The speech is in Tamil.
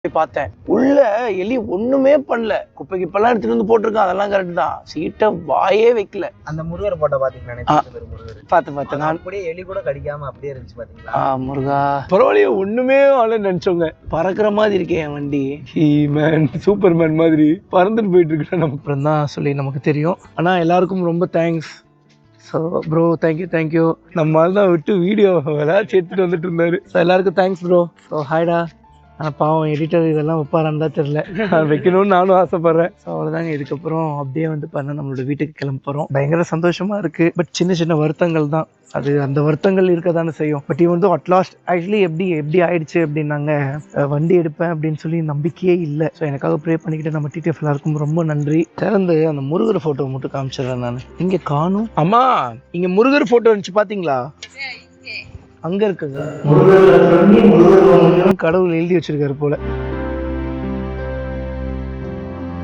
பார்த்தேன். உள்ள எலி ஒண்ணுமே பண்ணல. குப்பை கிப்பெல்லாம் எடுத்துட்டு வந்து போட்டிருக்கான். அதெல்லாம் கரெக்ட் தான். சீட்டை வாயே வைக்கல. அந்த முருகர் போட்டோ பாத்தீங்களா? முருகர் பார்த்தேன். நான் அப்படியே எலி கூட கடிக்காம அப்படியே இருந்துச்சு பாத்தீங்களா? முருகா பரவாயில்லையே, ஒண்ணுமே ஆள நினைச்சோங்க. பறக்கிற மாதிரி இருக்கேன் என் வண்டி. ஹீமேன் சூப்பர்மேன் மாதிரி பறந்துட்டு போயிட்டு இருக்கேன். நமக்கு அப்புறம் தான் சொல்லி நமக்கு தெரியும். ஆனா எல்லாருக்கும் ரொம்ப தேங்க்ஸ். So bro thank you. நம்ம தான் விட்டு வீடியோ விளையாச்சு எடுத்துட்டு வந்துட்டு இருந்தாரு. ஸோ எல்லாருக்கும் தேங்க்ஸ் ப்ரோ. ஸோ ஹாய்டா. ஆனால் பாவம் எடிட்டர் இதெல்லாம் வைப்பாரான்னு தான் தெரில. வைக்கணும்னு நானும் ஆசைப்பட்றேன். ஸோ அவ்வளோதாங்க. இதுக்கப்புறம் அப்படியே வந்து பண்ண நம்மளோட வீட்டுக்கு கிளம்ப போகிறோம். பயங்கர சந்தோஷமாக இருக்குது. பட் சின்ன வருத்தங்கள் தான். அது அந்த வருத்தங்கள் இருக்க தானே செய்யும். பட் இவன் வந்து அட்லாஸ்ட் ஆக்சுவலி எப்படி ஆயிடுச்சு அப்படின்னாங்க, வண்டி எடுப்பேன் அப்படின்னு சொல்லி நம்பிக்கையே இல்லை. ஸோ எனக்காக ப்ரே பண்ணிக்கிட்டு நம்ம டிடிஎஃப் எல்லாருக்கும் ரொம்ப நன்றி. திறந்து அந்த முருகர் ஃபோட்டோ மட்டும் காமிச்சிடுறேன் நான். இங்கே காணும். அம்மா இங்கே முருகர் ஃபோட்டோ இருந்துச்சு பார்த்தீங்களா? அங்க இருக்குங்க. கடவுள் எழுதி வச்சிருக்காரு போல.